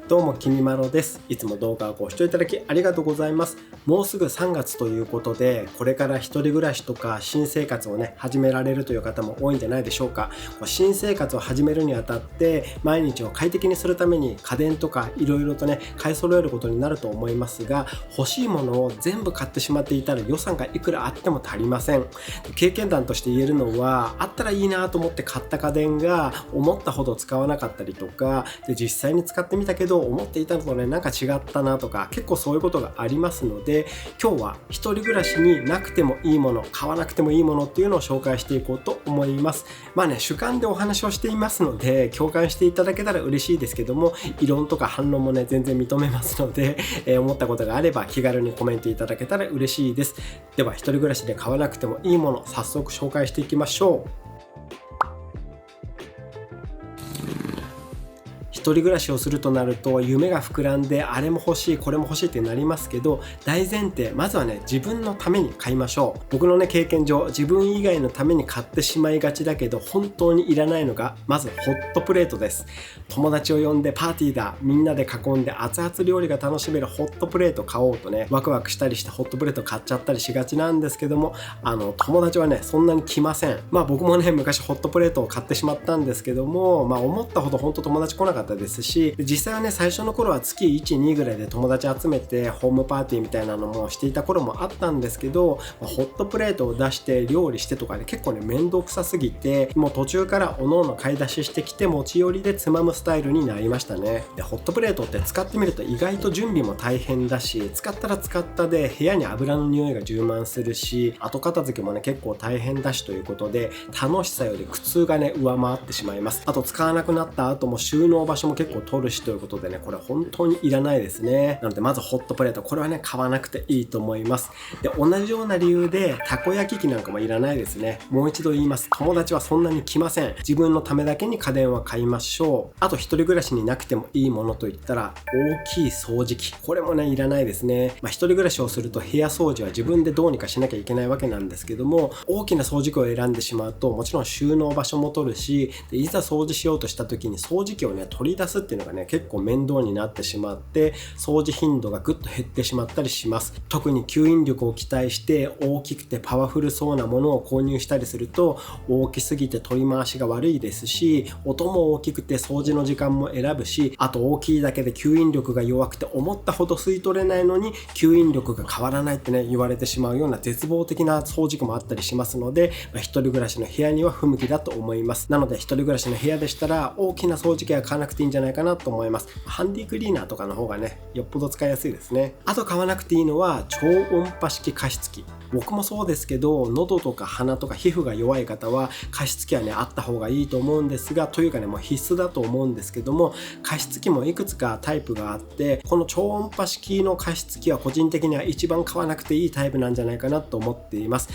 どうもきみまろです。いつも動画をご視聴いただきありがとうございます。もうすぐ3月ということで、これから一人暮らしとか新生活をね始められるという方も多いんじゃないでしょうか。新生活を始めるにあたって毎日を快適にするために家電とかいろいろとね買い揃えることになると思いますが、欲しいものを全部買ってしまっていたら予算がいくらあっても足りません。経験談として言えるのは、あったらいいなと思って買った家電が思ったほど使わなかったりとかで、実際に使ってみたけど思っていたのとねなんか違ったなとか、結構そういうことがありますので、今日は一人暮らしになくてもいいもの、買わなくてもいいものっていうのを紹介していこうと思います。主観でお話をしていますので共感していただけたら嬉しいですけども、異論とか反論もね全然認めますので、思ったことがあれば気軽にコメントいただけたら嬉しいです。では一人暮らしで買わなくてもいいもの、早速紹介していきましょう。一人暮らしをするとなると夢が膨らんで、あれも欲しいこれも欲しいってなりますけど、大前提まずはね自分のために買いましょう。僕のね経験上、自分以外のために買ってしまいがちだけど本当にいらないのがまずホットプレートです。友達を呼んでパーティーだ、みんなで囲んで熱々料理が楽しめるホットプレート買おうとねワクワクしたりしてホットプレート買っちゃったりしがちなんですけども、友達はねそんなに来ません。僕もね昔ホットプレートを買ってしまったんですけども、思ったほど本当友達来なかったですし、実際はね最初の頃は月 1,2 ぐらいで友達集めてホームパーティーみたいなのもしていた頃もあったんですけど、ホットプレートを出して料理してとかね結構ね面倒くさすぎて、もう途中からおのおの買い出ししてきて持ち寄りでつまむスタイルになりましたね。でホットプレートって使ってみると意外と準備も大変だし、使ったら使ったで部屋に油の匂いが充満するし、後片付けもね結構大変だしということで、楽しさより苦痛がね上回ってしまいます。あと使わなくなった後も収納場所も結構取るしということでね、これ本当にいらないですね。なのでまずホットプレート、これはね買わなくていいと思います。で同じような理由でたこ焼き器なんかもいらないですね。もう一度言います、友達はそんなに来ません。自分のためだけに家電は買いましょう。あと一人暮らしになくてもいいものといったら大きい掃除機、これもねいらないですね。一人暮らしをすると部屋掃除は自分でどうにかしなきゃいけないわけなんですけども、大きな掃除機を選んでしまうともちろん収納場所も取るし、でいざ掃除しようとした時に掃除機をね取り出すっていうのがね結構面倒になってしまって、掃除頻度がぐっと減ってしまったりします。特に吸引力を期待して大きくてパワフルそうなものを購入したりすると、大きすぎて取り回しが悪いですし、音も大きくて掃除の時間も選ぶし、あと大きいだけで吸引力が弱くて思ったほど吸い取れないのに吸引力が変わらないってね言われてしまうような絶望的な掃除機もあったりしますので、一人暮らしの部屋には不向きだと思います。なので一人暮らしの部屋でしたら大きな掃除機は買わなくていいんじゃないかなと思います。ハンディクリーナーとかの方がねよっぽど使いやすいですね。あと買わなくていいのは超音波式加湿器。僕もそうですけど、喉とか鼻とか皮膚が弱い方は加湿器はねあった方がいいと思うんですが、というかねもう必須だと思うんですけども、加湿器もいくつかタイプがあって、この超音波式の加湿器は個人的には一番買わなくていいタイプなんじゃないかなと思っています。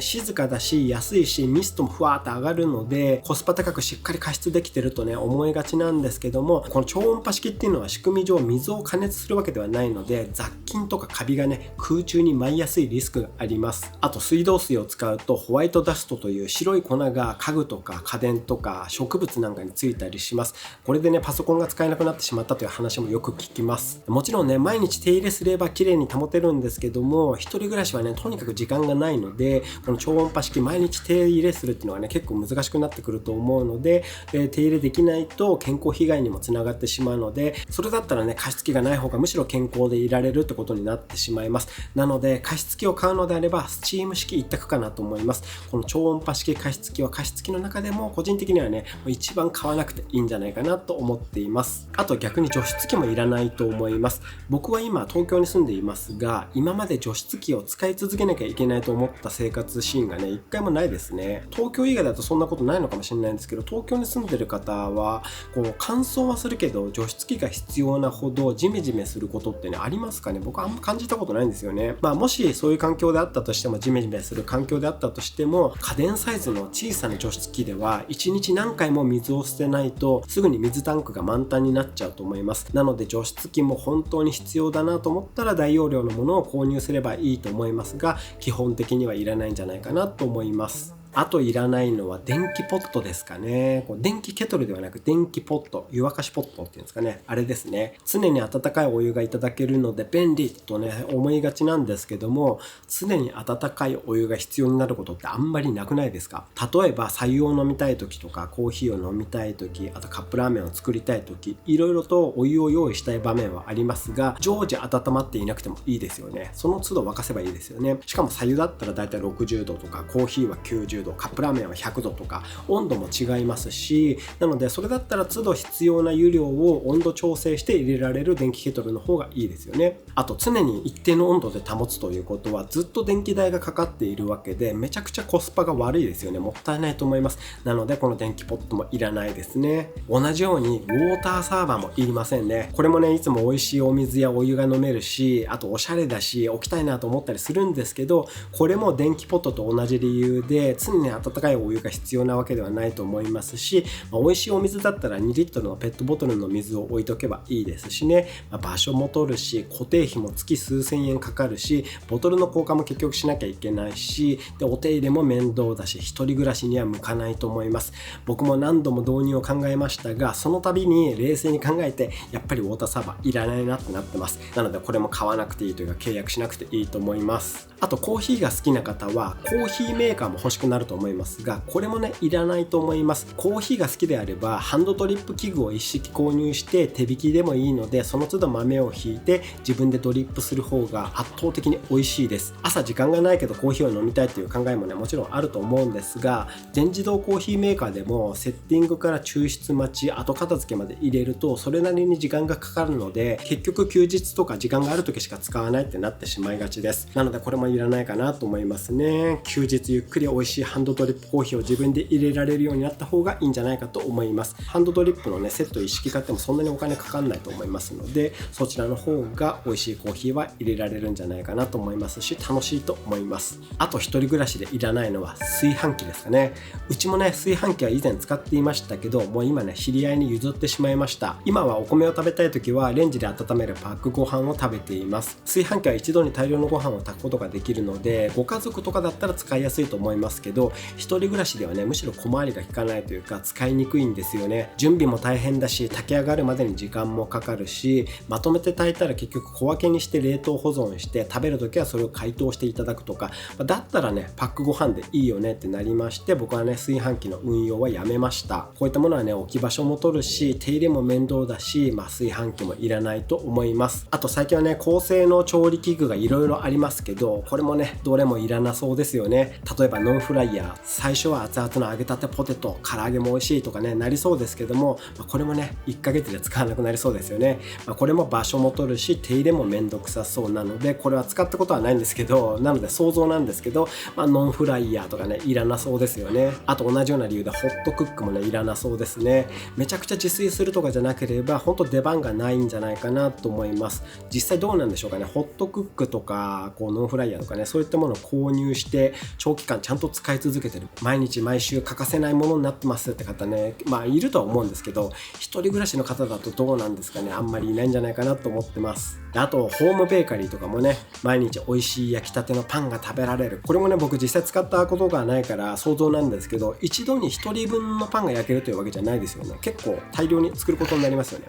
静かだし安いしミストもふわーっと上がるのでコスパ高くしっかり加湿できてるとね思いがちなんですけども、この超音波式っていうのは仕組み上水を加熱するわけではないので、雑菌とかカビがね空中に舞いやすいリスクがあります。あと水道水を使うとホワイトダストという白い粉が家具とか家電とか植物なんかについたりします。これでねパソコンが使えなくなってしまったという話もよく聞きます。もちろんね毎日手入れすれば綺麗に保てるんですけども、一人暮らしはねとにかく時間がないので、この超音波式毎日手入れするっていうのはね結構難しくなってくると思うので、手入れできないと健康被害にもつながってしまうので、それだったらね加湿器がない方がむしろ健康でいられるってことになってしまいます。なので加湿器を買うのであればスチーム式一択かなと思います。この超音波式加湿器は加湿器の中でも個人的にはね一番買わなくていいんじゃないかなと思っています。あと逆に除湿器もいらないと思います。僕は今東京に住んでいますが、今まで除湿器を使い続けなきゃいけないと思った生活シーンがね一回もないですね。東京以外だとそんなことないのかもしれないんですけど、東京に住んでる方はこう乾燥はするけど除湿器が必要なほどジメジメすることってねありますかね。僕はあんま感じたことないんですよね。もしそういう環境であったとしても、ジメジメする環境であったとしても、家電サイズの小さな除湿器では1日何回も水を捨てないとすぐに水タンクが満タンになっちゃうと思います。なので除湿器も本当に必要だなと思ったら大容量のものを購入すればいいと思いますが、基本的にはいらないんじゃないかなと思います。あといらないのは電気ポットですかね。電気ケトルではなく電気ポット、湯沸かしポットっていうんですかね。あれですね。常に温かいお湯がいただけるので便利とね、思いがちなんですけども、常に温かいお湯が必要になることってあんまりなくないですか？例えば、白湯を飲みたい時とか、コーヒーを飲みたい時、あとカップラーメンを作りたい時、いろいろとお湯を用意したい場面はありますが、常時温まっていなくてもいいですよね。その都度沸かせばいいですよね。しかも白湯だったらだいたい60度とか、コーヒーは90度、カップラーメンは100度とか、温度も違いますし、なのでそれだったら都度必要な湯量を温度調整して入れられる電気ケトルの方がいいですよね。あと常に一定の温度で保つということはずっと電気代がかかっているわけで、めちゃくちゃコスパが悪いですよね。もったいないと思います。なのでこの電気ポットもいらないですね。同じようにウォーターサーバーもいりませんね。これもね、いつも美味しいお水やお湯が飲めるし、あとおしゃれだし置きたいなと思ったりするんですけど、これも電気ポットと同じ理由で常に温かいお湯が必要なわけではないと思いますし、美味しいお水だったら2リットルのペットボトルの水を置いとけばいいですしね。場所も取るし、固定費も月数千円かかるし、ボトルの交換も結局しなきゃいけないし、でお手入れも面倒だし、一人暮らしには向かないと思います。僕も何度も導入を考えましたが、その度に冷静に考えて、やっぱりウォーターサーバーいらないなってなってます。なのでこれも買わなくていいというか、契約しなくていいと思います。あとコーヒーが好きな方はコーヒーメーカーも欲しくなると思いますが、これもね、いらないと思います。コーヒーが好きであればハンドドリップ器具を一式購入して手引きでもいいので、その都度豆をひいて自分でドリップする方が圧倒的に美味しいです。朝時間がないけどコーヒーを飲みたいっていう考えもね、もちろんあると思うんですが、全自動コーヒーメーカーでもセッティングから抽出待ち、後片付けまで入れるとそれなりに時間がかかるので、結局休日とか時間がある時しか使わないってなってしまいがちです。なのでこれもいらないかなと思いますね。休日ゆっくり美味しいハンドドリップコーヒーを自分で入れられるようになった方がいいんじゃないかと思います。ハンドドリップのね、セット一式買ってもそんなにお金かかんないと思いますので、そちらの方が美味しいコーヒーは入れられるんじゃないかなと思いますし、楽しいと思います。あと一人暮らしでいらないのは炊飯器ですかね。うちもね、炊飯器は以前使っていましたけど、もう今ね、知り合いに譲ってしまいました。今はお米を食べたい時はレンジで温めるパックご飯を食べています。炊飯器は一度に大量のご飯を炊くことができるので、ご家族とかだったら使いやすいと思いますけど、一人暮らしではね、むしろ小回りが利かないというか使いにくいんですよね。準備も大変だし、炊き上がるまでに時間もかかるし、まとめて炊いたら結局小分けにして冷凍保存して食べるときはそれを解凍していただくとか、だったらね、パックご飯でいいよねってなりまして、僕はね、炊飯器の運用はやめました。こういったものはね、置き場所も取るし、手入れも面倒だし、炊飯器もいらないと思います。あと最近はね、高性能調理器具がいろいろありますけど、これもね、どれもいらなそうですよね。例えばノンフライヤー、最初は熱々の揚げたてポテト、唐揚げも美味しいとかね、なりそうですけども、これもね、1ヶ月で使わなくなりそうですよね。これも場所も取るし、手入れもめんどくさそうなので、これは使ったことはないんですけど、なので想像なんですけど、ノンフライヤーとかね、いらなそうですよね。あと同じような理由でホットクックもね、いらなそうですね。めちゃくちゃ自炊するとかじゃなければ、本当出番がないんじゃないかなと思います。実際どうなんでしょうかね。ホットクックとかノンフライヤーとかね、そういったものを購入して長期間ちゃんと使い続けてる、毎日毎週欠かせないものになってますって方ね、いるとは思うんですけど、一人暮らしの方だとどうなんですかね。あんまりいないんじゃないかなと思ってます。あとホームベーカリーとかもね、毎日美味しい焼きたてのパンが食べられる。これもね、僕実際使ったことがないから想像なんですけど、一度に1人分のパンが焼けるというわけじゃないですよね。結構大量に作ることになりますよね。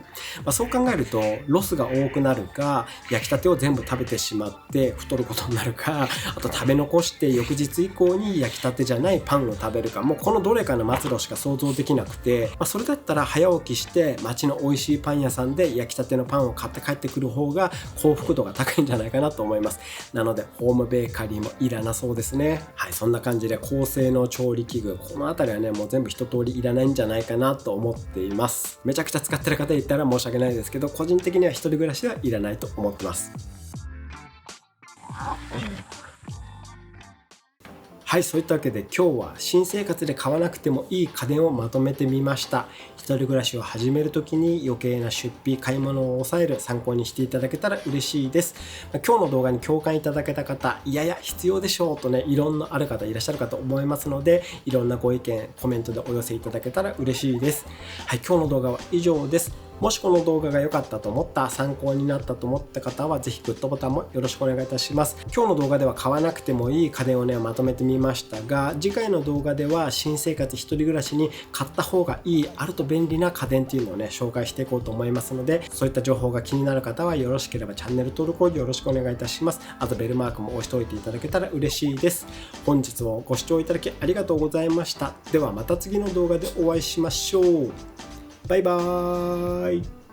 そう考えるとロスが多くなるか、焼きたてを全部食べてしまって太ることになるか、あと食べ残して翌日以降に焼きたてじゃないパンを食べるか、もうこのどれかの末路しか想像できなくて、それだったら早起きして街の美味しいパン屋さんで焼きたてのパンを買って帰ってくる方が幸福度が高いんじゃないかなと思います。なのでホームベーカリーもいらなそうですね。はい、そんな感じで高性能調理器具、このあたりはね、もう全部一通りいらないんじゃないかなと思っています。めちゃくちゃ使ってる方いたら申し訳ないですけど、個人的には一人暮らしではいらないと思ってます。はい、そういったわけで今日は新生活で買わなくてもいい家電をまとめてみました。一人暮らしを始めるときに余計な出費、買い物を抑える参考にしていただけたら嬉しいです。今日の動画に共感いただけた方、いやいや必要でしょうとね、いろんなある方いらっしゃるかと思いますので、いろんなご意見、コメントでお寄せいただけたら嬉しいです。はい、今日の動画は以上です。もしこの動画が良かったと思った、参考になったと思った方はぜひグッドボタンもよろしくお願いいたします。今日の動画では買わなくてもいい家電をねまとめてみましたが、次回の動画では新生活一人暮らしに買った方がいい、あると便利な家電っていうのをね紹介していこうと思いますので、そういった情報が気になる方はよろしければチャンネル登録をよろしくお願いいたします。あとベルマークも押しておいていただけたら嬉しいです。本日もご視聴いただきありがとうございました。ではまた次の動画でお会いしましょう。バイバーイ。